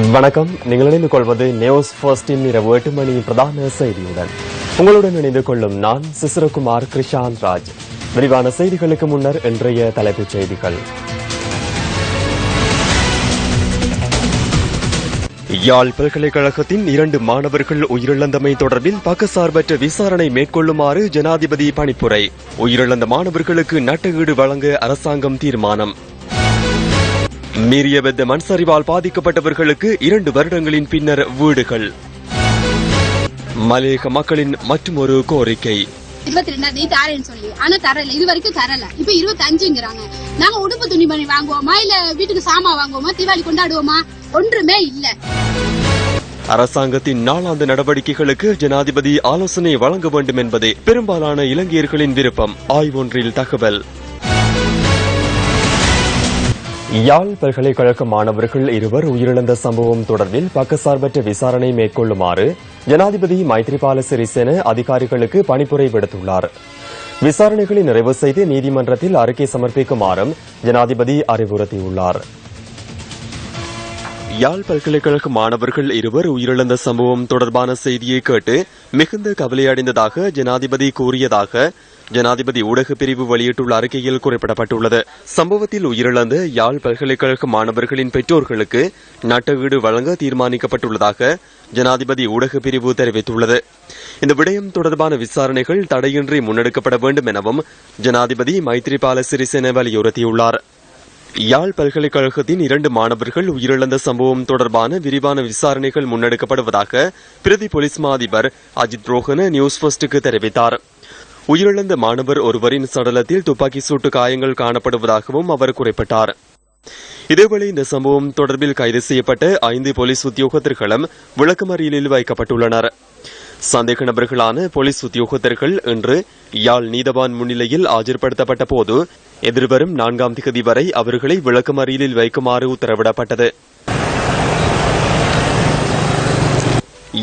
வணக்கம். நீங்கள் இணைந்து கொள்வது நியூஸ் ஃபர்ஸ்டின் இரவு 8 மணி பிரதான செய்தியுடன். உங்களுடன் இணைந்து கொள்ளும் நான் சிசிரகுமார் கிருஷாந்த் ராஜ். விரிவான செய்திகளுக்கு முன்னர் இன்றைய தலைப்புச் செய்திகள். யாழ் பல்கலைக்கழகத்தின் 2 மாணவர்கள் உயிரிழந்தமை தொடர்பில் பக்கசார்பற்ற விசாரணை மேற்கொள்ளுமாறு ஜனாதிபதி பணிப்புரை. உயிரிழந்த மாணவர்களுக்கு நட்டஈடு வழங்க அரசாங்கம் தீர்மானம். மீரியபெத்த மண் சரிவால் பாதிக்கப்பட்டவர்களுக்கு 2 வருடங்களின் பின்னர் வீடுகள். மலையக மக்களின் மற்றொரு கோரிக்கை. 22 தாரேன்னு சொல்லி ஆனா தரல, இது வரைக்கும் தரல. இப்ப 25ங்கறாங்க. நாங்க உடுப்பு துணிமணி வாங்குவோமா இல்ல வீட்டுக்கு சாமான் வாங்குவோமா, தீபாவளி கொண்டாடுவோமா? ஒன்றுமே இல்ல. அரசாங்கத்தின் நாளாந்த நடவடிக்கைகளுக்கு ஜனாதிபதி ஆலோசனை வழங்க வேண்டும் என்பதே பெரும்பாலான இலங்கையர்களின் விருப்பம். ஆய்வொன்றில் தகவல். யாழ் பல்கலைக்கழக மாணவர்கள் 2 உயிரிழந்த சம்பவம் தொடர்பில் பக்கசார்பற்ற விசாரணை மேற்கொள்ளுமாறு ஜனாதிபதி மைத்ரிபால சிறிசேன அதிகாரிகளுக்கு பணிப்புரை விடுத்துள்ளார். விசாரணைகளை நிறைவு செய்து நீதிமன்றத்தில் அறிக்கை சமர்ப்பிக்குமாறும் ஜனாதிபதி அறிவுறுத்தியுள்ளார். யாழ் பல்கலைக்கழக மாணவர்கள் 2 உயிரிழந்த சம்பவம் தொடர்பான செய்தியை கேட்டு மிகுந்த கவலையடைந்ததாக ஜனாதிபதி கூறியதாக ஜனாதிபதி ஊடகப் பிரிவு வெளியிட்டுள்ள அறிக்கையில் குறிப்பிடப்பட்டுள்ளது. சம்பவத்தில் உயிரிழந்த யாழ் பல்கலைக்கழக மாணவர்களின் பெற்றோர்களுக்கு நட்டஈடு வழங்க தீர்மானிக்கப்பட்டுள்ளதாக ஜனாதிபதி ஊடகப் பிரிவு தெரிவித்துள்ளது. இந்த விடயம் தொடர்பான விசாரணைகள் தடையின்றி முன்னெடுக்கப்பட வேண்டும் எனவும் ஜனாதிபதி மைத்ரிபால சிறிசேன வலியுறுத்தியுள்ளார். யாழ் பல்கலைக்கழகத்தின் 2 மாணவர்கள் உயிரிழந்த சம்பவம் தொடர்பான விரிவான விசாரணைகள் முன்னெடுக்கப்படுவதாக பிரதி போலீஸ் மா அதிபர் அஜித் ரோஹன நியூஸ் ஃபர்ஸ்டுக்கு தெரிவித்தார். உயிரிழந்த மாணவர் ஒருவரின் சடலத்தில் துப்பாக்கி சூட்டு காயங்கள் காணப்படுவதாகவும் அவர் குறிப்பிட்டார். இதேவேளை இந்த சம்பவம் தொடர்பில் கைது செய்யப்பட்ட 5 போலீஸ் உத்தியோகத்தர்களும் விளக்கமறியலில் வைக்கப்பட்டுள்ளனர். சந்தேக நபர்களான போலீஸ் உத்தியோகத்தர்கள் இன்று யாழ் நீதவான் முன்னிலையில் ஆஜர்படுத்தப்பட்ட போது எதிர்வரும் 4ஆம் திகதி வரை அவர்களை விளக்கமறியலில் வைக்குமாறு உத்தரவிடப்பட்டது.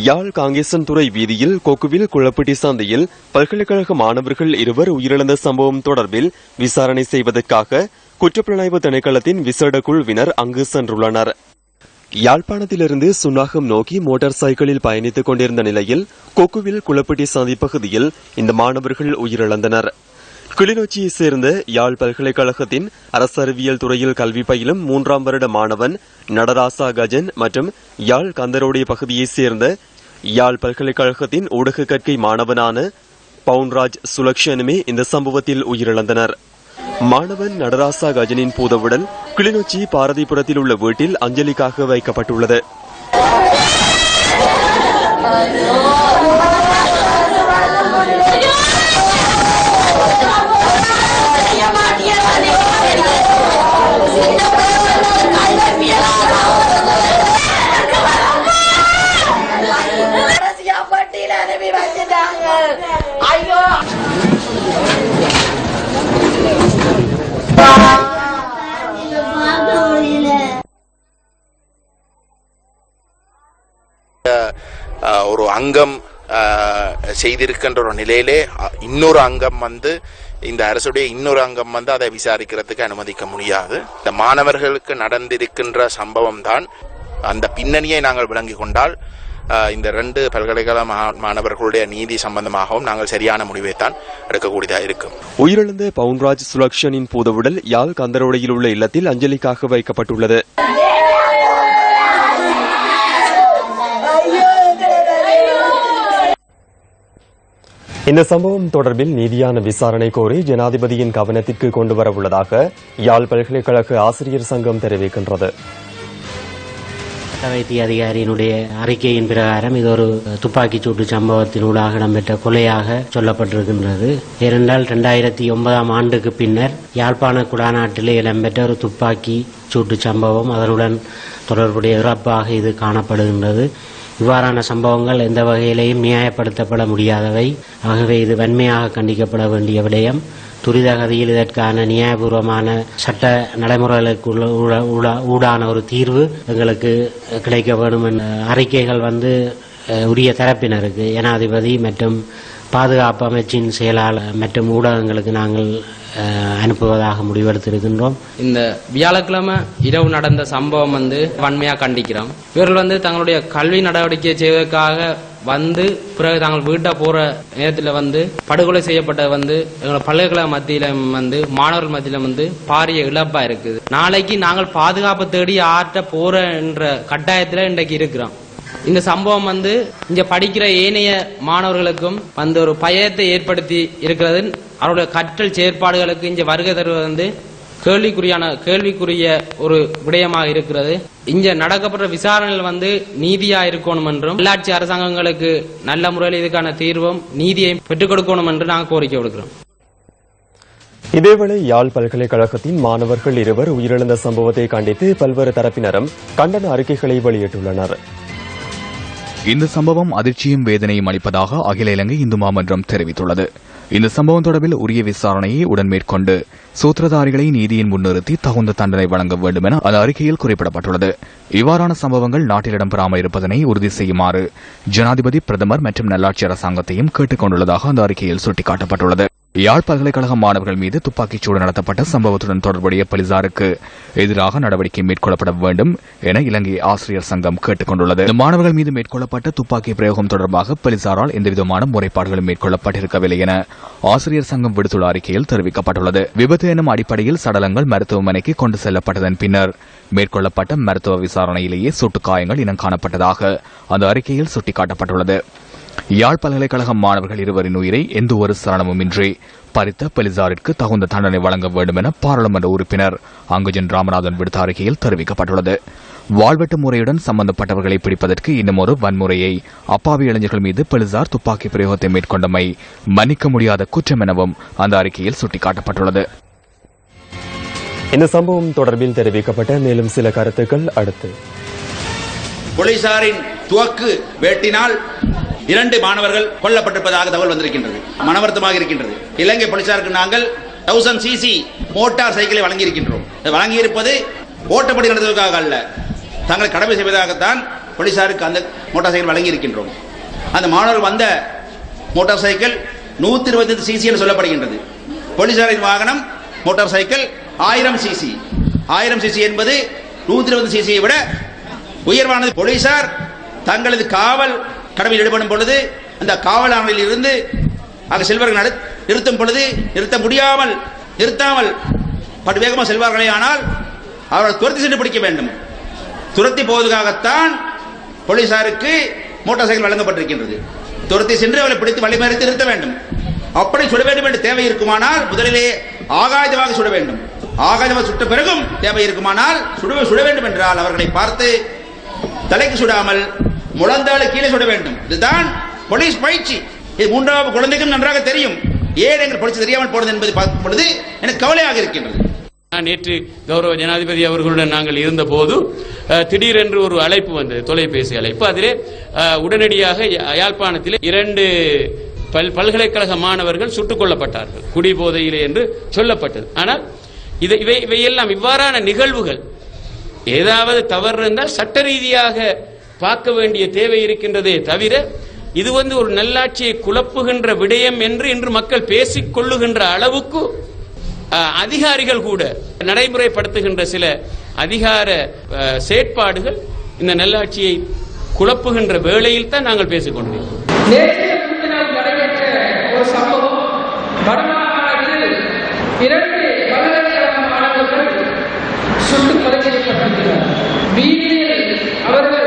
யாழ் காங்கேசன்துறை வீதியில் கொக்குவில் குளப்பிட்டி சந்தையில் பல்கலைக்கழக மாணவர்கள் 2 உயிரிழந்த சம்பவம் தொடர்பில் விசாரணை செய்வதற்காக குற்றப்புலனாய்வு திணைக்களத்தின் விசேட குழுவினர் அங்கு சென்றுள்ளனர். யாழ்ப்பாணத்திலிருந்து சுன்னாகம் நோக்கி மோட்டார் சைக்கிளில் பயணித்துக் கொண்டிருந்த நிலையில் கொக்குவில் குளப்பிட்டி சந்தை பகுதியில் இந்த மாணவர்கள் உயிரிழந்தனர். கிளிநொச்சியைச் சேர்ந்த யாழ் பல்கலைக்கழகத்தின் அரசறிவியல் துறையில் கல்வி பயிலும் 3ஆம் வருட மாணவன் நடராசா கஜன் மற்றும் யாழ் கந்தரோடைய பகுதியைச் சேர்ந்த யாழ் பல்கலைக்கழகத்தின் ஊடக கற்கை மாணவனான பவுன்ராஜ் சுலக்ஷனுமே இந்த சம்பவத்தில் உயிரிழந்தனர். மாணவன் நடராசா கஜனின் பூதவுடல் கிளிநொச்சி பாரதிபுரத்தில் உள்ள வீட்டில் அஞ்சலிக்காக வைக்கப்பட்டுள்ளது. ஒரு அங்கம் செய்திருக்கின்ற ஒரு நிலையிலே இன்னொரு அங்கம் இந்த அரசுடைய இன்னொரு அங்கம் அதை விசாரிக்கிறதுக்கு அனுமதிக்க முடியாது. இந்த மாணவர்களுக்கு நடந்திருக்கின்ற சம்பவம் தான் அந்த பின்னணியை நாங்கள் விளங்கிக் கொண்டால் இந்த 2 பல்கலைக்கழக மாணவர்களுடைய நீதி சம்பந்தமாகவும் நாங்கள் சரியான முடிவைத்தான் எடுக்கக்கூடியதாக இருக்கும். உயிரிழந்த பவுன்ராஜ் சுலக்ஷனின் பூதவுடல் யாழ் கந்தரோடையில் உள்ள இல்லத்தில் அஞ்சலிக்காக வைக்கப்பட்டுள்ளது. இந்த சம்பவம் தொடர்பில் நீதியான விசாரணை கோரி ஜனாதிபதியின் கவனத்திற்கு கொண்டுவர உள்ளதாக யாழ் பல்கலைக்கழக ஆசிரியர் சங்கம் தெரிவிக்கின்றது. வைத்திய அதிகாரியினுடைய அறிக்கையின் பிரகாரம் இது ஒரு துப்பாக்கிச் சூட்டு சம்பவத்தினூடாக இடம்பெற்ற கொலையாக சொல்லப்பட்டிருக்கின்றது. ஏனென்றால் 2009ஆம் ஆண்டுக்கு பின்னர் யாழ்ப்பாண குடாநாட்டிலே இடம்பெற்ற ஒரு துப்பாக்கி சூட்டு சம்பவம் அதனுடன் தொடர்புடைய இறப்பாக இது காணப்படுகின்றது. இவ்வாறான சம்பவங்கள் எந்த வகையிலேயும் நியாயப்படுத்தப்பட முடியாதவை. ஆகவே இது வன்மையாக கண்டிக்கப்பட வேண்டிய விடயம். துரிதகதியில் இதற்கான நியாயபூர்வமான சட்ட நடைமுறைகளுக்கு ஊடான ஒரு தீர்வு எங்களுக்கு கிடைக்க வேண்டும் என்ற அறிக்கைகள் உரிய தரப்பினருக்கு ஜனாதிபதி மற்றும் பாதுகாப்பு அமைச்சின் செயலாளர் மற்றும் ஊடகங்களுக்கு நாங்கள் அனுப்புவதாக முடிவெடுத்திருக்கின்றோம். இந்த வியாழக்கிழமை இரவு நடந்த சம்பவம் வன்மையாக கண்டிக்கிறோம். இவர்கள் தங்களுடைய கல்வி நடவடிக்கை செய்வதற்காக பிறகு தாங்கள் வீட்டை போற நேரத்தில் படுகொலை செய்யப்பட்ட எங்களோட பல்கலைக்கழக மத்தியில மாணவர்கள் மத்தியில பாரிய இழப்பா இருக்குது. நாளைக்கு நாங்கள் பாதுகாப்பு தேடி ஆற்ற போற என்ற கட்டாயத்துல இன்றைக்கு இருக்கிறோம். இந்த சம்பவம் இங்க படிக்கிற ஏனைய மாணவர்களுக்கும் ஒரு பயத்தை ஏற்படுத்தி இருக்கிறது. அவருடைய கற்றல் செயற்பாடுகளுக்கு இங்க வருகை தருவது கேள்விக்குரிய ஒரு விடயமாக இருக்கிறது. இங்க நடக்கப்படுற விசாரணைகள் நீதியா இருக்கணும் என்றும் உள்ளாட்சி அரசாங்கங்களுக்கு நல்ல முறையில் இதுக்கான தீர்வும் நீதியை பெற்றுக் கொடுக்கணும் என்று நாங்கள் கோரிக்கை விடுக்கிறோம். இதேவேளை யாழ் பல்கலைக்கழகத்தின் மாணவர்கள் இருவர் உயிரிழந்த சம்பவத்தை கண்டித்து பல்வேறு தரப்பினரும் கண்டன அறிக்கைகளை வெளியிட்டுள்ளனர். இந்த சம்பவம் அதிர்ச்சியும் வேதனையும் அளிப்பதாக அகில இலங்கை இந்து மாமன்றம் தெரிவித்துள்ளது. இந்த சம்பவம் தொடர்பில் உரிய விசாரணையை உடன் மேற்கொண்டு சூத்திரதாரிகளை நீதியின் முன்னிறுத்தி தகுந்த தண்டனை வழங்க வேண்டும் என அந்த அறிக்கையில் குறிப்பிடப்பட்டுள்ளது. இவ்வாறான சம்பவங்கள் நாட்டில் இடம்பெறாமல் இருப்பதனை உறுதி செய்யுமாறு ஜனாதிபதி, பிரதமர் மற்றும் நல்லாட்சி அரசாங்கத்தையும் கேட்டுக் கொண்டுள்ளதாக அந்த அறிக்கையில் சுட்டிக்காட்டப்பட்டுள்ளது. யாழ் பல்கலைக்கழக மாணவர்கள் மீது துப்பாக்கிச்சூடு நடத்தப்பட்ட சம்பவத்துடன் தொடர்புடைய போலீசாருக்கு எதிராக நடவடிக்கை மேற்கொள்ளப்பட வேண்டும் என இலங்கை ஆசிரியர் சங்கம் கேட்டுக் கொண்டுள்ளது. மாணவர்கள் மீது மேற்கொள்ளப்பட்ட துப்பாக்கி பிரயோகம் தொடர்பாக போலீசாரால் எந்தவிதமான முறைப்பாடுகளும் மேற்கொள்ளப்பட்டிருக்கவில்லை என ஆசிரியர் சங்கம் விடுத்துள்ள அறிக்கையில் தெரிவிக்கப்பட்டுள்ளது. விபத்து எனும் அடிப்படையில் சடலங்கள் மருத்துவமனைக்கு கொண்டு செல்லப்பட்டதன் பின்னர் மேற்கொள்ளப்பட்ட மருத்துவ விசாரணையிலேயே சுட்டுக்காயங்கள் இனம் காணப்பட்டதாக அந்த அறிக்கையில் சுட்டிக்காட்டப்பட்டுள்ளது. யாழ் பல்கலைக்கழக மாணவர்கள் இருவரின் உயிரை எந்த ஒரு சலனமுமின்றி பறித்த போலீசாருக்கு தகுந்த தண்டனை வழங்க வேண்டும் என பாராளுமன்ற உறுப்பினர் அங்குஜன் ராமநாதன் விடுத்த அறிக்கையில் தெரிவிக்கப்பட்டுள்ளது. வாழ்வெட்டு முறையுடன் சம்பந்தப்பட்டவர்களை பிடிப்பதற்கு இன்னும் ஒரு வன்முறையை அப்பாவி இளைஞர்கள் மீது போலீசார் துப்பாக்கி பிரயோகத்தை மேற்கொண்டமை மன்னிக்க முடியாத குற்றம் எனவும் அந்த அறிக்கையில் சுட்டிக்காட்டப்பட்டுள்ளது. இந்த சம்பவம் தொடர்பில் தெரிவிக்கப்பட்ட மேலும் சில கருத்துக்கள் அடுத்து. போலீசாரின் துவக்கு வேட்டினால் 2 மாணவர்கள் கொல்லப்பட்டிருப்பதாக தகவல் வந்திருக்கின்றது. மனவருத்தமாக இருக்கின்றது. இலங்கை போலீசாருக்கு நாங்கள் 1000 cc மோட்டார் சைக்கிளை வழங்கியிருக்கின்றோம். வழங்கியிருப்பது ஓட்டப்படி நடத்துவதற்காக அல்ல, தாங்கள் கடமை செய்வதாகத்தான் போலீசாருக்கு அந்த மோட்டார் சைக்கிள் வழங்கியிருக்கின்றோம். அந்த மாணவர்கள் வந்த மோட்டார் சைக்கிள் 125 cc என்று சொல்லப்படுகின்றது. போலீசாரின் வாகனம் மோட்டார் சைக்கிள் 1000 cc. 1000 cc என்பது 125 cc விட உயர்வானது. போலீசார் தங்களது காவல் கடமையில் ஈடுபடும் பொழுது அந்த காவல் ஆணையில் இருந்து அங்கு செல்வர்கள் நிறுத்தும் பொழுது நிறுத்தாமல் படு வேகமாக செல்வார்களே, ஆனால் அவர்கள் துரத்தி சென்று பிடிக்க வேண்டும். துரத்தி போவதற்காகத்தான் போலீசாருக்கு மோட்டார் சைக்கிள் வழங்கப்பட்டிருக்கின்றது. துரத்தி சென்று அவளை பிடித்து வழிமறித்து நிறுத்த வேண்டும். அப்படி சுட வேண்டும் என்று தேவை இருக்குமானால் முதலிலே ஆகாயமாக சுட வேண்டும். ஆகாயமாக சுட்ட பிறகும் தேவை இருக்குமானால் சுட வேண்டும் என்றால் அவர்களை பார்த்து தலைக்கு சுடாமல் முழந்தாளு கீழே சுட வேண்டும். இதுதான் போலீஸ் பயிற்சி. இது 3வது குழந்தைக்கும் நன்றாக தெரியும். ஏன் எங்கள் பயிற்சி தெரியாமல் போனது என்பதை பார்க்கும் பொழுது எனக்கு கவலையாக இருக்கின்றது. நேற்று கௌரவ ஜனாதிபதி அவர்களுடன் நாங்கள் இருந்த போது திடீரென்று ஒரு அழைப்பு வந்தது, தொலைபேசி அழைப்பு. அதிலே உடனடியாக யாழ்ப்பாணத்தில் 2 பல்கலைக்கழக மாணவர்கள் சுட்டுக் கொல்லப்பட்டார்கள் குடிபோதையிலே என்று சொல்லப்பட்டது. ஆனால் இவையெல்லாம் இவ்வாறான நிகழ்வுகள் ஏதாவது தவறு இருந்தால் சட்ட ரீதியாக பார்க்க வேண்டிய தேவை இருக்கின்றதே தவிர இது ஒரு நல்லாட்சியை குழப்புகின்ற விடயம் என்று இன்று மக்கள் பேசிக் கொள்ளுகின்ற அளவுக்கு அதிகாரிகள் கூட நடைமுறைப்படுத்துகின்ற சில அதிகார செயற்பாடுகள் இந்த நல்லாட்சியை குழப்புகின்ற வேளையில் தான் நாங்கள் பேசிக் கொண்டிருக்கிறோம். ஒரு சம்பவம் வடமாகாணத்தில் 2 பல்கலைக்கழக மாணவர்கள் சுட்டுக் கொலை செய்யப்பட்டிருக்கிறார். வீதியில் அவர்கள்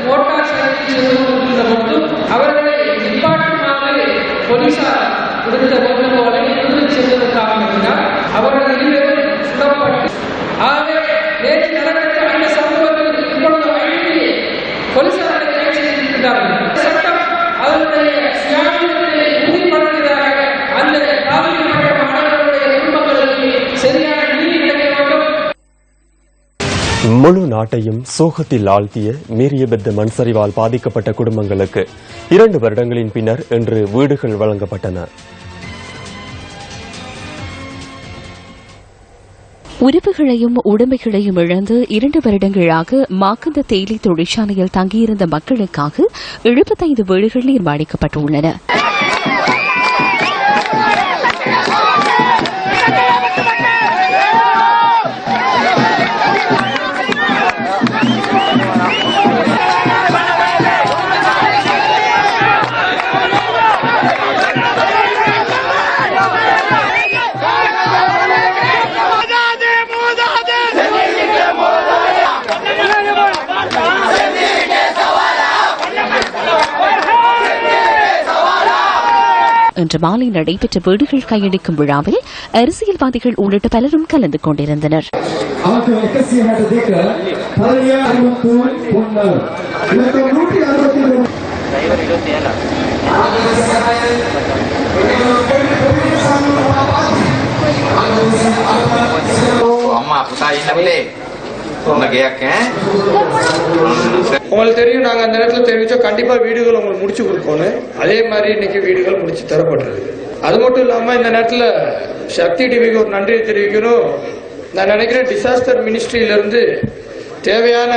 மோட்டார் சைக்கிள் செல்கின்ற போது அவர்களை நிப்பாட்டுமாறு போலீசார் விடுத்த வேண்டுகோளை இறுதி செல்வதற்காக இருந்தால் அவர்கள் இருவரும் சுடப்பட்டு ஆகவே நேற்று நடைபெற்ற அந்த சம்பவத்தில் இப்பொழுது வழங்கி போலீசாரை கைது செய்திருக்கிறார்கள். சட்டம் அதனுடைய சுயாதீனத்தை உறுதிப்படுத்துவதாக அந்த பாதிக்கப்பட்ட மாணவர்களுடைய குடும்பங்களுக்கு சரியான நீதி கிடைக்க வேண்டும். முழு நாட்டையும் சோகத்தில் ஆழ்த்திய மீரியபெத்த மண் சரிவால் பாதிக்கப்பட்ட குடும்பங்களுக்கு 2 வருடங்களின் பின்னர் இன்று வீடுகள் வழங்கப்பட்டன. உறவுகளையும் உடைமைகளையும் இழந்து 2 வருடங்களாக மாக்கந்த தேயிலை தொழிற்சாலையில் தங்கியிருந்த மக்களுக்காக 75 வீடுகள் நிர்மாணிக்கப்பட்டுள்ளன. இன்று மாலை நடைபெற்ற வீடுகள் கையளிக்கும் விழாவில் அரசியல்வாதிகள் உள்ளிட்ட பலரும் கலந்து கொண்டிருந்தனர். உங்களுக்கு தெரியும், நாங்க அந்த நேரத்தில் தெரிவிச்சோம் கண்டிப்பா வீடுகள் உங்களுக்கு முடிச்சு கொடுக்கணும். அதே மாதிரி இன்னைக்கு வீடுகள் முடிச்சு தரப்பட்டிருக்கு. அது மட்டும் இல்லாம இந்த நேரத்தில் சக்தி டிவிக்கு ஒரு நன்றியை தெரிவிக்கணும். நான் நினைக்கிறேன் டிசாஸ்டர் மினிஸ்ட்ரியில இருந்து தேவையான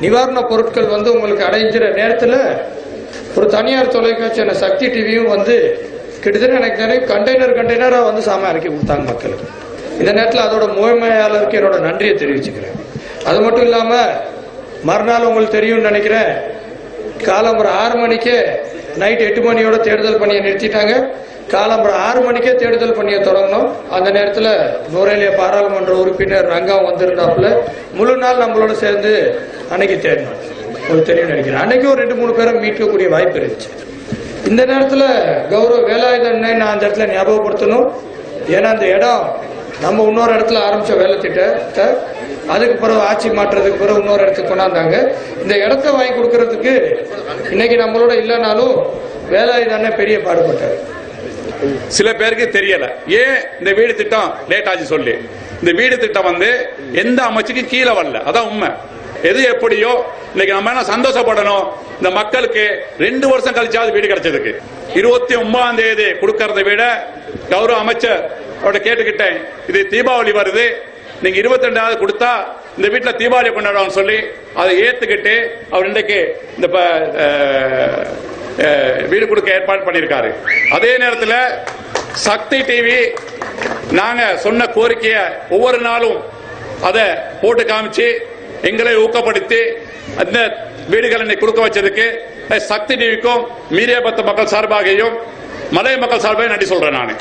நிவாரண பொருட்கள் வந்து உங்களுக்கு அடைஞ்சிற நேரத்தில் ஒரு தனியார் தொலைக்காட்சியான சக்தி டிவியும் வந்து கிட்டத்தட்ட எனக்கு தெரியும் கண்டெய்னரா வந்து சாமான் இறக்கி கொடுத்தாங்க மக்களுக்கு. இந்த நேரத்தில் அதோட முழுமையாளருக்கு என்னோட நன்றியை தெரிவிச்சுக்கிறேன். அது மட்டும் இல்லாம மறுநாள் உங்களுக்கு தெரியும்னு நினைக்கிறேன், காலம்பரம் 6 மணிக்கே நைட் 8 மணியோட தேடுதல் பணியை நிறுத்திட்டாங்க. காலம்பரம் 6 மணிக்கே தேடுதல் பணியை தொடங்கணும். அந்த நேரத்தில் நுரையிலிய பாராளுமன்ற உறுப்பினர் ரங்கம் வந்திருந்தாப்புல முழு நாள் நம்மளோட சேர்ந்து அன்னைக்கு தேடணும். உங்களுக்கு தெரியும் நினைக்கிறேன். அன்னைக்கு ஒரு 2-3 பேரை மீட்கக்கூடிய வாய்ப்பு இருந்துச்சு. இந்த நேரத்தில் கௌரவ வேலாயுதனை நான் அந்த இடத்துல ஞாபகப்படுத்தணும். ஏன்னா அந்த இடம் நம்ம இன்னொரு இடத்துல ஆரம்பிச்ச வேலை திட்டத்தை அதுக்கு பிறகு ஆட்சி மாற்றத்துக்கு பிறகு இன்னொரு இடத்துக்கு கொண்டாந்தாங்க. இந்த இடத்த வாங்கி கொடுக்கறதுக்கு இன்னைக்கு நம்மளோட இல்லைனாலும் வேலாயுதனை பெரிய பாடுபட்டார். சில பேருக்கு தெரியல ஏன் இந்த வீடு திட்டம் லேட் ஆச்சு சொல்லி. இந்த வீடு திட்டம் வந்து எந்த அமைச்சுக்கு கீழே வரல. அதான் உண்மை. எது எப்படியோ இன்னைக்கு நம்ம என்ன சந்தோஷப்படணும், இந்த மக்களுக்கு 2 வருஷம் கழிச்சாவது வீடு கிடைச்சதுக்கு. 29ஆம் தேதி கொடுக்கறத விட கௌரவ அமைச்சர் அவட கேட்டுக்கிட்டேன், இது தீபாவளி வருது, நீங்க 22ஆவது கொடுத்தா இந்த வீட்டுல தீபாவளி கொண்டாடுவாங்க சொல்லி அதை ஏத்துக்கிட்டு அவர் இன்றைக்கு இந்த வீடு கொடுக்க ஏற்பாடு பண்ணியிருக்காரு. அதே நேரத்தில் சக்தி டிவி நாங்க சொன்ன கோரிக்கையை ஒவ்வொரு நாளும் அதை போட்டு காமிச்சு எங்களை ஊக்கப்படுத்தி அந்த வீடுகளை கொடுக்க வச்சதுக்கு சக்தி டிவிக்கும் மீரியாபத்த மக்கள் சார்பாகவும் மலைய மக்கள் சார்பாக நன்றி சொல்றேன். நான்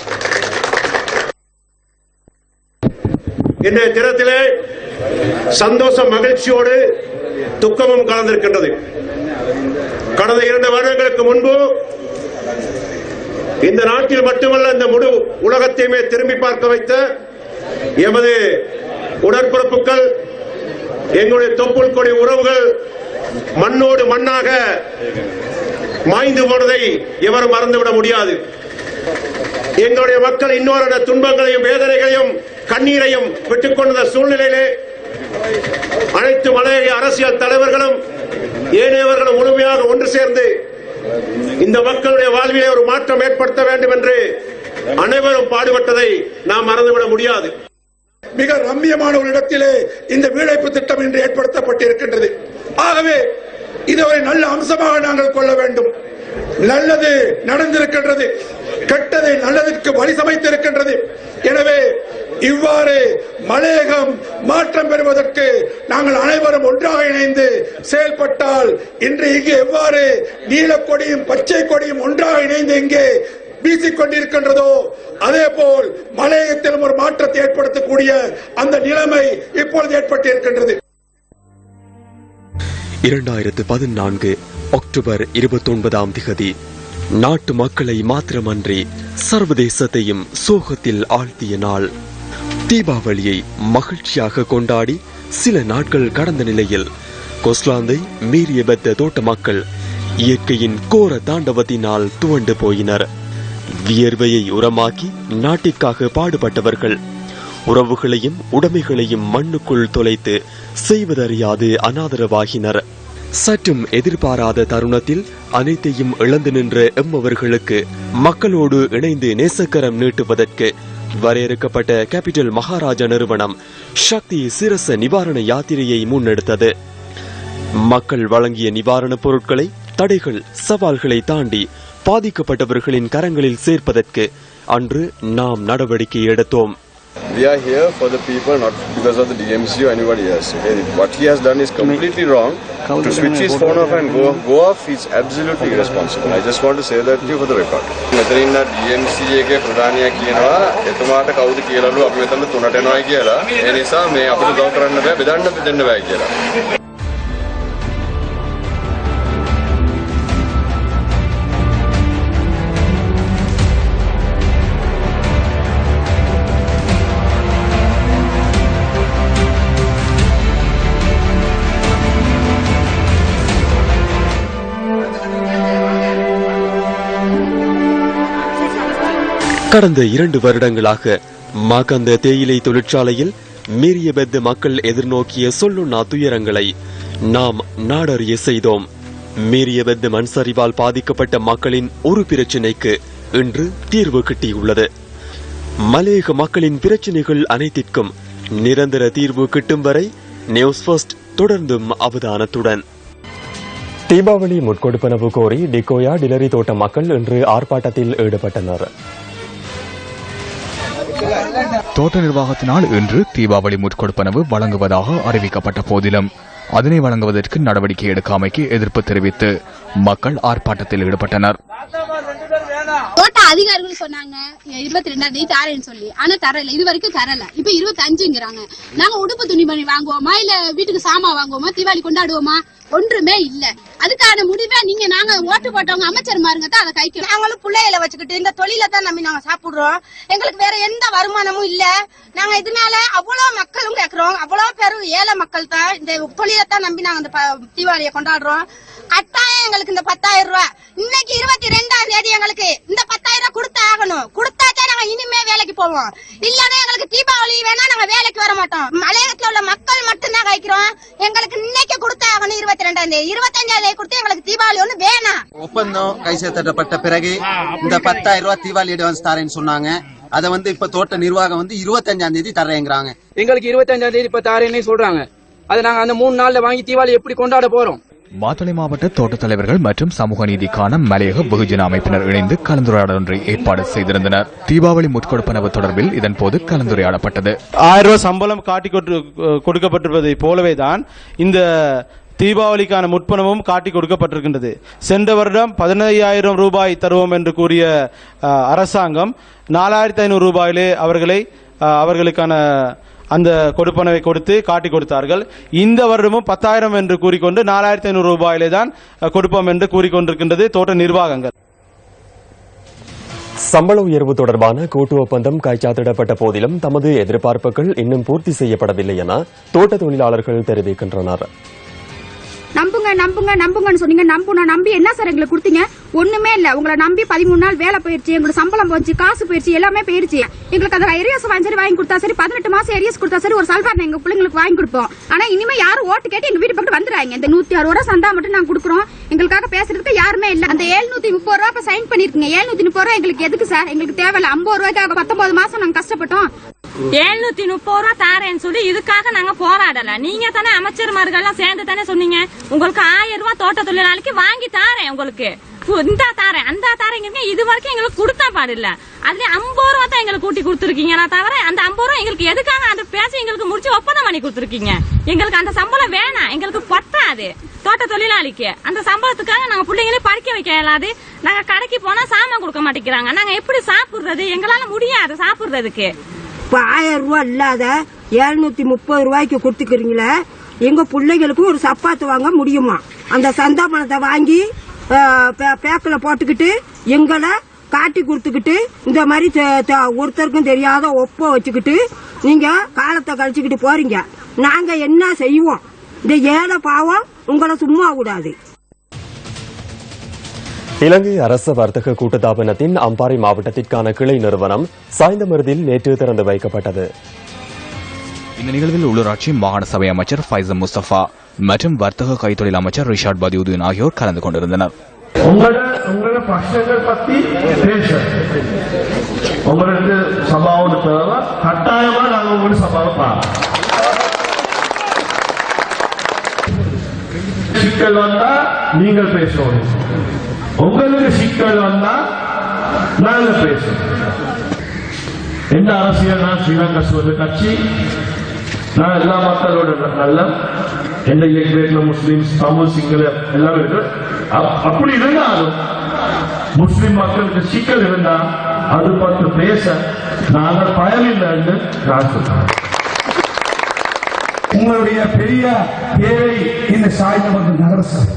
இன்றைய தினத்திலே சந்தோஷம் மகிழ்ச்சியோடு துக்கமும் கலந்திருக்கின்றது. கடந்த 2 வருடங்களுக்கு முன்பு இந்த நாட்டில் மட்டுமல்ல இந்த முழு உலகத்தையுமே திரும்பி பார்க்க வைத்த எமது உடற்பிறப்புகள், எங்களுடைய தொப்புள் கொடி உறவுகள் மண்ணோடு மண்ணாக மாய்ந்து போனதை எவரும் மறந்துவிட முடியாது. எங்களுடைய மக்கள் இன்னொரு துன்பங்களையும் வேதனைகளையும் கண்ணீரையும் விட்டுக் கொண்ட சூழ்நிலையிலே அனைத்து மலைய அரசியல் தலைவர்களும் ஏனையவர்களும் முழுமையாக ஒன்று சேர்ந்து இந்த மக்களுடைய வாழ்விலே ஒரு மாற்றம் ஏற்படுத்த வேண்டும் என்று அனைவரும் பாடுபட்டதை நாம் மறந்துவிட முடியாது. மிக ரம்மியமான ஒரு இடத்திலே இந்த வீடமைப்பு திட்டம் இன்று ஏற்படுத்தப்பட்டிருக்கின்றது. ஆகவே இதை ஒரு நல்ல அம்சமாக நாங்கள் கொள்ள வேண்டும். நல்லது நடந்திருக்கின்றது, கெட்டதை நல்லதற்கு வழி சமைத்திருக்கின்றது. எனவே இவ்வாறு மலையகம் மாற்றம் பெறுவதற்கு நாங்கள் அனைவரும் ஒன்றாக இணைந்து செயல்பட்டால் இன்று இங்கு எவ்வாறு நீலக்கொடியும் பச்சை கொடியும் ஒன்றாக இணைந்து இங்கே வீசிக்கொண்டிருக்கின்றதோ அதே போல் மலையகத்திலும் ஒரு மாற்றத்தை ஏற்படுத்தக்கூடிய அந்த நிலைமை இப்பொழுது ஏற்பட்டிருக்கின்றது. 2014 அக்டோபர் 29ஆம் திகதி நாட்டு மக்களை மாத்திரமன்றி சர்வதேசத்தையும் சோகத்தில் ஆழ்த்திய நாள். தீபாவளியை மகிழ்ச்சியாக கொண்டாடி சில நாட்கள் கடந்த நிலையில் கொஸ்லாந்தை மீரியபெத்த தோட்ட மக்கள் இயற்கையின் கோர தாண்டவத்தினால் துவண்டு போயினர். வியர்வையை உரமாக்கி நாட்டிற்காக பாடுபட்டவர்கள் உறவுகளையும் உடைமைகளையும் மண்ணுக்குள் தொலைத்து செய்வதறியாது அனாதரவாகினர். சற்றும் எதிர்பாராத தருணத்தில் அனைத்தையும் இழந்து நின்ற எம்மவர்களுக்கு மக்களோடு இணைந்து நேசக்கரம் நீட்டுவதற்கு வரையறுக்கப்பட்ட கேபிட்டல் மகாராஜா நிறுவனம் சக்தி சிரச நிவாரண யாத்திரையை முன்னெடுத்தது. மக்கள் வழங்கிய நிவாரணப் பொருட்களை தடைகள் சவால்களை தாண்டி பாதிக்கப்பட்டவர்களின் கரங்களில் சேர்ப்பதற்கு அன்று நாம் நடவடிக்கை எடுத்தோம். We are here for the people, not because of the DMC or anybody else. Okay? What he has done is completely wrong. To switch his phone off and go off is absolutely irresponsible. I just want to say that to you for the record. මෙතන ඉන්න DMC එකේ ප්‍රධානියා කියනවා එතුමාට කවුද කියලාලු අපි මෙතන 3ට එනවා කියලා. ඒ නිසා මේ අපිට උදව් කරන්න බෑ, බෙදන්න දෙන්න බෑ කියලා. கடந்த 2 வருடங்களாக மாகந்த தேயிலை தொழிற்சாலையில் மீறியபெத்த மக்கள் எதிர்நோக்கிய சொல்லுண்ணா துயரங்களை நாம் நாடறிய செய்தோம். மீறியபெத்த மண் சரிவால் பாதிக்கப்பட்ட மக்களின் ஒரு பிரச்சினைக்கு இன்று தீர்வு கிட்டியுள்ளது. மலையக மக்களின் பிரச்சினைகள் அனைத்திற்கும் நிரந்தர தீர்வு கிட்டும் வரை நியூஸ் ஃபர்ஸ்ட் தொடர்ந்தும் அவதானத்துடன். தீபாவளி முட்கொடுப்பனவு கோரி டிகோயா டிலரி தோட்ட மக்கள் இன்று ஆர்ப்பாட்டத்தில் ஈடுபட்டனர். தோட்ட நிர்வாகத்தினால் இன்று தீபாவளி முட்கொடுப்பனவு வழங்குவதாக அறிவிக்கப்பட்ட போதிலும் அதனை வழங்குவதற்கு நடவடிக்கை எடுக்காமைக்கு எதிர்ப்பு தெரிவித்து மக்கள் ஆர்ப்பாட்டத்தில் ஈடுபட்டனர். தோட்ட அதிகாரிகள் சொன்னாங்க 22ஆம் தேதி தாரேன்னு சொல்லி, ஆனா தரல, இது வரைக்கும் தரல. இப்ப 25ங்கிறாங்க. நாங்க உடுப்பு துணிமணி வாங்குவோமா இல்ல வீட்டுக்கு சாமா வாங்குவோமா, தீபாவளி கொண்டாடுவோமா, ஒன்றுமே இல்ல. அதுக்கான முடிவை நீங்க நாங்க ஓட்டு போட்டவங்க அமைச்சர்மாருங்க தான் அதை கைக்கிறோம். நாங்களும் பிள்ளைகளை வச்சுக்கிட்டு இந்த தொழில தான் நம்பி நாங்க சாப்பிடுறோம். எங்களுக்கு வேற எந்த வருமானமும் இல்ல. நாங்க இதனால அவ்வளவு மக்களும் கேக்குறோம், அவ்வளவு பேரும் ஏழை மக்கள் தான் இந்த தொழிலை தான் நம்பி நாங்க இந்த தீபாவளியை கொண்டாடுறோம். கட்டாயம் எங்களுக்கு இந்த 10,000 ரூபாய் இன்னைக்கு 22ஆம் தேதி எங்களுக்கு இந்த 10,000 ரூபாய் கொடுத்தா ஆகணும். கொடுத்தாதான் நாங்க இனிமே வேலைக்கு போவோம். இல்லன்னா எங்களுக்கு தீபாவளி வேணா நாங்க வேலைக்கு வர மாட்டோம். மலையகத்துல உள்ள மக்கள் மட்டும்தான் கைக்கிறோம். எங்களுக்கு இன்னைக்கு கொடுத்தா ஆகணும் 22ஆம் தேதி. 25ஆம் தேதி கொடுத்து எங்களுக்கு தீபாவளி ஒண்ணு வேணாம். ஒப்பந்தம் கை சேர்த்தப்பட்ட பிறகு இந்த 10,000 ரூபாய் தீபாவளி அட்வான்ஸ் தரேன்னு சொன்னாங்க. அதை இப்ப தோட்ட நிர்வாகம் 25ஆம் தேதி தரேங்கிறாங்க. எங்களுக்கு 25ஆம் தேதி இப்ப தாரேன்னு சொல்றாங்க. அதை நாங்க அந்த 3 நாள்ல வாங்கி தீபாவளி எப்படி கொண்டாட போறோம்? மாத்தளை மாவட்ட தோட்ட தலைவர்கள் மற்றும் சமூக நீதிக்கான மலையக வெகுஜன அமைப்பினர் இணைந்து கலந்துரையாடல் ஒன்றை ஏற்பாடு செய்திருந்தனர். தீபாவளி முட்கொடுப்பனவு தொடர்பில் இதன்போது கலந்துரையாடப்பட்டது. 1000 ரூபாய் சம்பளம் காட்டி கொடுக்கப்பட்டிருப்பதை போலவேதான் இந்த தீபாவளிக்கான முற்பணமும் காட்டி கொடுக்கப்பட்டிருக்கின்றது. சென்ற வருடம் 15,000 ரூபாய் தருவோம் என்று கூறிய அரசாங்கம் 4,500 ரூபாயிலே அவர்களுக்கான அந்த கொடுப்பனவை கொடுத்து காட்டி கொடுத்தார்கள். இந்த வருடமும் 10,000 என்று கூறிக்கொண்டு 4,500 ரூபாயிலே தான் கொடுப்போம் என்று கூறிக்கொண்டிருக்கின்றது தோட்ட நிர்வாகங்கள். சம்பள உயர்வு தொடர்பான கூட்டு ஒப்பந்தம் கைச்சாத்திடப்பட்ட போதிலும் தமது எதிர்பார்ப்புகள் இன்னும் பூர்த்தி செய்யப்படவில்லை என தோட்ட தொழிலாளர்கள் தெரிவிக்கின்றனர். நம்புங்க நம்புங்க நம்புங்கன்னு சொன்னீங்க. நம்பி என்ன சார் எங்களுக்கு கொடுத்தீங்க? ஒண்ணுமே இல்ல. உங்களை நம்பி 13 நாள் வேலை போயிருச்சு, எங்களுக்கு சம்பளம் போச்சு, காசு போயிருச்சு, எல்லாமே போயிருச்சு. எங்களுக்கு அதை ஏரியாஸ் வாங்கி கொடுத்தா சரி, 18 மாசம் ஏரியாஸ் கொடுத்தா சரி, ஒரு சல்வார் எங்க பிள்ளைங்களுக்கு வாங்கி கொடுப்போம். ஆனா இனிமே யாரும் ஓட்டு கேட்டு எங்க வீட்டு பக்கம் வந்துறாங்க. இந்த 106 ரூபாய் சந்தா மட்டும் நாங்க கொடுக்குறோம். எங்களுக்காக பேசுறதுக்கு யாருமே இல்ல. அந்த 730 ரூபாய் சைன் பண்ணிருக்கீங்க. 730 ரூபாய் எங்களுக்கு எதுக்கு சார்? எங்களுக்கு தேவையில்ல. 50 ரூபாய்க்காக 19 மாசம் நாங்க கஷ்டப்பட்டோம். 730 ரூபாய் தாரேன்னு சொல்லி இதுக்காக நாங்க போராடல. நீங்க தானே அமைச்சர்மார்கள் எல்லாம் சேர்ந்து தானே சொன்னீங்க உங்களுக்கு 1000 ரூபாய் தோட்ட தொழிலாளிக்கு வாங்கி தாரேன், உங்களுக்கு இந்த தாரேன் அந்த தாரேங்க. இது வரைக்கும் எங்களுக்கு கொடுத்தா பாடில்ல. அதுல 50 ரூபாய் தான் எங்களுக்கு கூட்டி கொடுத்துருக்கீங்க. தவிர அந்த 50 ரூபாய் எங்களுக்கு எதுக்காக அந்த பேசி எங்களுக்கு முடிச்சு ஒப்பந்தம் பண்ணி கொடுத்துருக்கீங்க. எங்களுக்கு அந்த சம்பளம் வேணாம், எங்களுக்கு பத்தாது. தோட்ட தொழிலாளிக்கு அந்த சம்பளத்துக்காக நாங்க பிள்ளைங்களே படிக்க வைக்க இயலாது. நாங்க கடைக்கு போனா சாமான் கொடுக்க மாட்டேங்கிறாங்க. நாங்க எப்படி சாப்பிடுறது? எங்களால முடியாது சாப்பிடுறதுக்கு. இப்ப 1000 ரூபாய் இல்லாத 730 ரூபாய்க்கு கொடுத்துக்கிறீங்களே, எங்க பிள்ளைகளுக்கு ஒரு சப்பாத்து வாங்க முடியுமா? அந்த சந்தா பணத்தை வாங்கி பேக்கில் போட்டுக்கிட்டு எங்களை காட்டி கொடுத்துக்கிட்டு இந்த மாதிரி ஒருத்தருக்கும் தெரியாத ஒப்ப வச்சுக்கிட்டு நீங்க காலத்தை கழிச்சுக்கிட்டு போறீங்க. நாங்க என்ன செய்வோம்? இந்த ஏழை பாவம் உங்களை சும்மா கூடாது. இலங்கை அரச வர்த்தக கூட்டுத்தாபனத்தின் அம்பாறை மாவட்டத்திற்கான கிளை நிறுவனம் சாய்ந்தமருதில் நேற்று திறந்து வைக்கப்பட்டது. இந்த நிகழ்வில் உள்ளூராட்சி மாகாண சபை அமைச்சர் ஃபைசல் முஸ்தபா மற்றும் வர்த்தக கைத்தொழில் அமைச்சர் ரிஷாட் பதியுதீன் ஆகியோர் கலந்து கொண்டிருந்தனர். உங்களோட பிரச்சனைகள் பத்தி பேச உங்களுக்கு சபாவோட தேவை. கட்டாயமா நாங்க உங்களோட சபாவை பார்ப்போம். சிக்கல் வந்தா நீங்கள் பேசணும். உங்களுக்கு சிக்கல் வந்தா நாங்க பேசணும். எந்த அரசியல் நான் ஸ்ரீலங்கா சுதந்திர கட்சி, நான் எல்லா மக்களோட நல்ல எந்த இயக்கத்துல முஸ்லிம்ஸ், தமிழ், சிங்கள எல்லாம் இருக்கு. அப்படி இருந்தாலும் முஸ்லிம் மக்களுக்கு சிக்கல் இருந்தா அது பற்றி பேச நாங்கள் பயமில்லைன்னு நான் சொல்றேன். உங்களுடைய பெரிய தேவை இந்த சாய்ந்தமருது நகரசபை.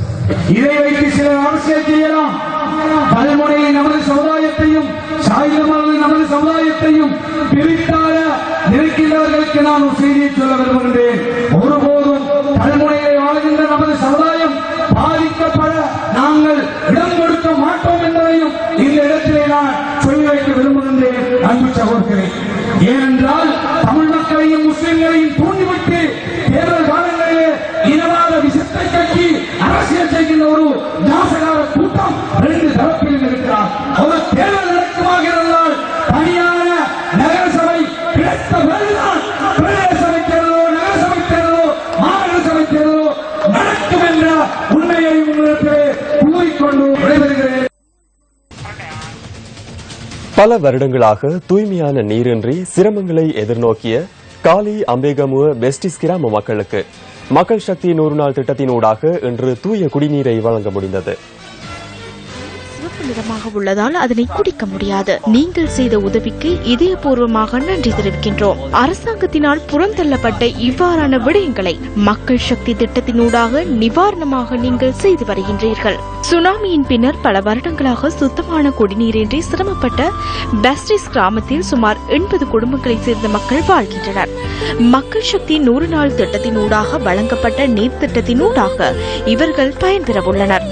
இதை வைத்து சில அரசியல் செய்யலாம். தலைமுறையில் நமது சமுதாயத்தையும் சாய்ந்தமருது நமது சமுதாயத்தையும் பிரித்தாட நினைக்கின்றவர்களுக்கு நான் ஒரு செய்தியை சொல்ல விரும்புகின்றேன். ஒருபோதும் தலைமுறையை வாழ்கின்ற நமது சமுதாயம் பாதிக்கப்பட நாங்கள் இடம் கொடுக்க மாட்டோம் என்பதையும் இந்த இடத்திலே நான் சொல்லி வைக்க விரும்புகின்றேன். இருக்கிறேன். ஏனென்றால் தமிழ் மக்களையும் முஸ்லிம்களையும் தூண்டிவிட்டு தேர்தல் காலங்களிலே இனவாத விஷத்தை கட்டி அரசியல் செய்கின்ற ஒரு நாசகார கூட்டம் ரெண்டு தரப்பிலும் இருக்கிறார். ஒரு தேர்தல் நடக்குமாக இருந்தால் தனியான நகரசபை கிடைத்த பிறகுதான் பிரதேச சபை தேர்தலோ நகரசபை தேர்தலோ மாநகர சபை தேர்தலோ நடக்கும் என்ற உண்மையை உங்களுக்கு கூறிக்கொண்டு விடைபெறுகிறேன். பல வருடங்களாக தூய்மையான நீரின்றி சிரமங்களை எதிர்நோக்கிய காலி அம்பேகமுவ வெஸ்டிஸ் கிராம மக்களுக்கு மக்கள் சக்தி 100 நாள் திட்டத்தினூடாக இன்று தூய குடிநீரை வழங்க முடிந்தது. சிவப்பு நிறமாக உள்ளதால் அதனை குடிக்க முடியாது. நீங்கள் செய்த உதவிக்கு இதயபூர்வமாக நன்றி தெரிவிக்கின்றோம். அரசாங்கத்தினால் புறந்தள்ளப்பட்ட இவ்வாறான விடயங்களை மக்கள் சக்தி திட்டத்தினூடாக நிவாரணமாக நீங்கள் செய்து வருகின்றீர்கள். சுனாமியின் பின்னர் பல வருடங்களாக சுத்தமான குடிநீரின்றி சிரமப்பட்ட பெஸ்டிஸ் கிராமத்தில் சுமார் 80 குடும்பங்களைச் சேர்ந்த மக்கள் வாழ்கின்றனர். மக்கள் சக்தி 100 நாள் திட்டத்தினூடாக வழங்கப்பட்ட நீர் திட்டத்தினூடாக இவர்கள் பயன்பெறவுள்ளனர்.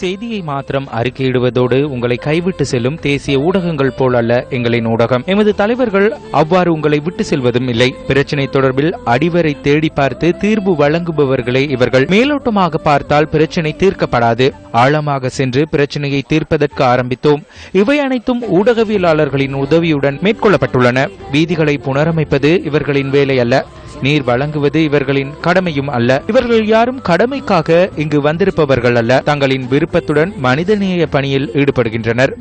செய்தியை மாத்திரம் அறிக்கையிடுவதோடு உங்களை கைவிட்டு செல்லும் தேசிய ஊடகங்கள் போல் அல்ல எங்களின் ஊடகம். எமது தலைவர்கள் அவ்வாறு உங்களை விட்டு செல்வதும் இல்லை. பிரச்சினை தொடர்பில் அடிவரை தேடி பார்த்து தீர்வு வழங்குபவர்களே இவர்கள். மேலோட்டமாக பார்த்தால் பிரச்சினை தீர்க்கப்படாது. ஆழமாக சென்று பிரச்சினையை தீர்ப்பதற்கு ஆரம்பித்தோம். இவை அனைத்தும் ஊடகவியலாளர்களின் உதவியுடன் மேற்கொள்ளப்பட்டுள்ளன. வீதிகளை புனரமைப்பது இவர்களின் வேலை அல்ல. நீர் வழங்குவது இவர்களின் கடமையும் அல்ல. இவர்கள் யாரும் கடமைக்காக இங்கு வந்திருப்பவர்கள் அல்ல. தங்களின் விருப்பத்துடன் மனிதநேய பணியில் ஈடுபடுகின்றனர்.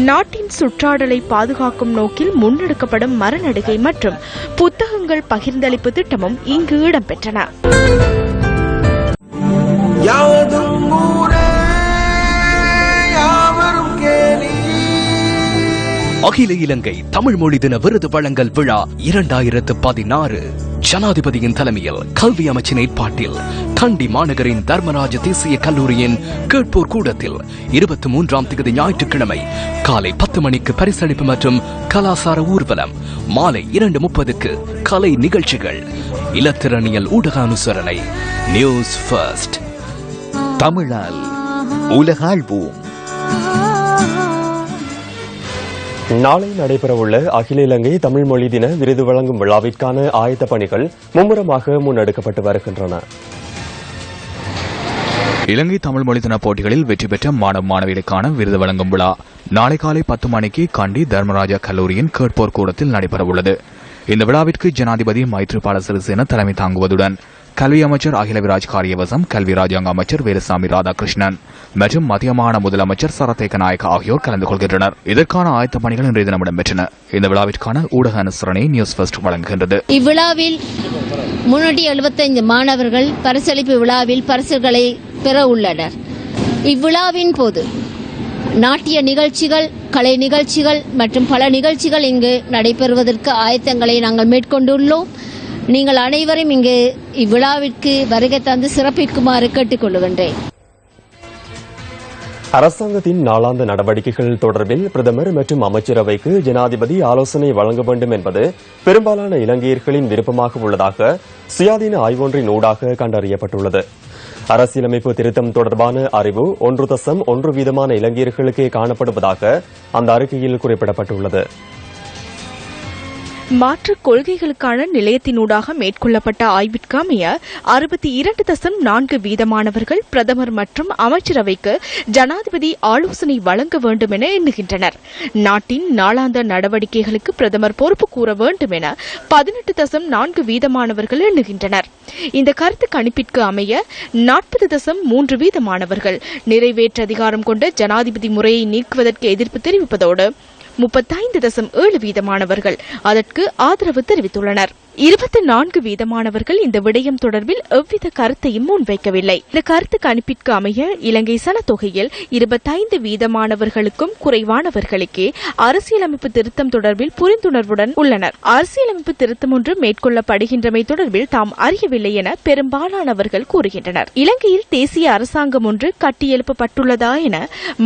நாட்டின் சுற்றாடலை பாதுகாக்கும் நோக்கில் முன்னெடுக்கப்படும் மரநடுகை மற்றும் புத்தகங்கள் பகிர்ந்தளிப்பு திட்டமும் இங்கு இடம்பெற்றன. அகில இலங்கை தமிழ் மொழி தின விருது வழங்கல் விழா 2016 ஜனாதிபதியின் தலைமையில் கல்வி அமைச்சின் ஏற்பாட்டில் கண்டி மாநகரின் தர்மராஜ தேசிய கல்லூரியின் கேட்போர் கூடத்தில் 23ஆம் தேதி ஞாயிற்றுக்கிழமை காலை 10 மணிக்கு பரிசளிப்பு மற்றும் கலாசார ஊர்வலம், மாலை 2:30க்கு கலை நிகழ்ச்சிகள், இலத்திரனியல் ஊடக அனுசரணை. News first. தமிழால் உலகாழ்வோம். நாளை நடைபெறவுள்ள அகில இலங்கை தமிழ் மொழி தின விருது வழங்கும் விழாவிற்கான ஆயத்த பணிகள் மும்முரமாக முன்னெடுக்கப்பட்டு வருகின்றன. இலங்கை தமிழ் மொழி தின போட்டிகளில் வெற்றி பெற்ற மாணவ மாணவிகளுக்கான விருது வழங்கும் விழா நாளை காலை 10 மணிக்கு கண்டி தர்மராஜா கல்லூரியின் கேட்போர் கூடத்தில் நடைபெறவுள்ளது. இந்த விழாவிற்கு ஜனாதிபதி மைத்ரிபால சிறிசேன தலைமை தாங்குவதுடன் கல்வி அமைச்சர் அகிலவிராஜ் காரியவசம், கல்வி ராஜாங்க அமைச்சர் வேலுசாமி ராதாகிருஷ்ணன் மற்றும் மத்திய மாகாண முதலமைச்சர் சரத்தேக நாயக் ஆகியோர் கலந்து கொள்கின்றனர். இதற்கான ஆயத்த பணிகள் இன்றைய தினம் இடம்பெற்றன. இந்த விழாவிற்கான ஊடக அனுசரணை நியூஸ் ஃபர்ஸ்ட் வழங்குகின்றது. இவ்விழாவில் 375 மாணவர்கள் பரிசளிப்பு விழாவில் பரிசுகளை பெற உள்ளனர். இவ்விழாவின் போது நாட்டிய நிகழ்ச்சிகள், கலை நிகழ்ச்சிகள் மற்றும் பல நிகழ்ச்சிகள் இங்கு நடைபெறுவதற்கு ஆயத்தங்களை நாங்கள் மேற்கொண்டுள்ளோம். நீங்கள் அனைவரும் இங்கு இவ்விழாவிற்கு வருகை தந்து சிறப்பிக்குமாறு கேட்டுக் கொள்கின்றேன். அரசாங்கத்தின் நாளாந்த நடவடிக்கைகள் தொடர்பில் பிரதமர் மற்றும் அமைச்சரவைக்கு ஜனாதிபதி ஆலோசனை வழங்க வேண்டும் என்பது பெரும்பாலான இலங்கையர்களின் விருப்பமாக உள்ளதாக சுயாதீன ஆய்வொன்றின் ஊடாக கண்டறியப்பட்டுள்ளது. அரசியலமைப்பு திருத்தம் தொடர்பான அறிவு 1.1% இலங்கையர்களுக்கே காணப்படுவதாக அந்த அறிக்கையில் குறிப்பிடப்பட்டுள்ளது. மாற்றுக் கொள்கைகளுக்கான நிலையத்தினூடாக மேற்கொள்ளப்பட்ட ஆய்விற்கு அமைய 62.4% பிரதமர் மற்றும் அமைச்சரவைக்கு ஜனாதிபதி ஆலோசனை வழங்க வேண்டும் என எண்ணுகின்றனர். நாட்டின் நாளாந்த நடவடிக்கைகளுக்கு பிரதமர் பொறுப்பு கூற வேண்டும் என 18.4% எண்ணுகின்றனர். இந்த கருத்து கணிப்பிற்கு அமைய 40.3% நிறைவேற்று அதிகாரம் கொண்ட ஜனாதிபதி முறையை நீக்குவதற்கு எதிர்ப்பு தெரிவிப்பதோடு 35.7% அதற்கு ஆதரவு தெரிவித்துள்ளனர். 24% இந்த விடயம் தொடர்பில் எவ்வித கருத்தையும் முன்வைக்கவில்லை. இந்த கருத்து கணிப்பிற்கு அமைய இலங்கை சனத்தொகையில் 25% குறைவானவர்களுக்கே அரசியலமைப்பு திருத்தம் தொடர்பில் புரிந்துணர்வுடன் உள்ளனர். அரசியலமைப்பு திருத்தம் ஒன்று மேற்கொள்ளப்படுகின்றமை தொடர்பில் தாம் அறியவில்லை என பெரும்பாலானவர்கள் கூறுகின்றனர். இலங்கையில் தேசிய அரசாங்கம் ஒன்று கட்டியெழுப்பப்பட்டுள்ளதா என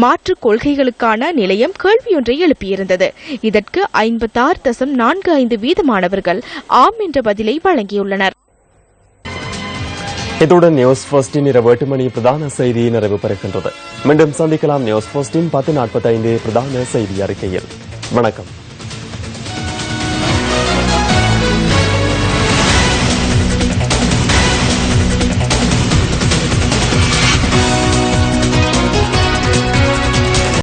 மாற்றுக் கொள்கைகளுக்கான நிலையம் கேள்வியொன்றை எழுப்பியிருந்தது. இதற்கு 56.45% ஆம் என்ற பதிலை வழங்கியுள்ளனர். இத்துடன் நியூஸ் ஃபர்ஸ்டின் இரவு 8 மணி பிரதான செய்தி நிறைவு பெறுகின்றது. மீண்டும் சந்திக்கலாம் நியூஸ் ஃபர்ஸ்டின் 10:45 பிரதான செய்தி அறிக்கையில். வணக்கம்.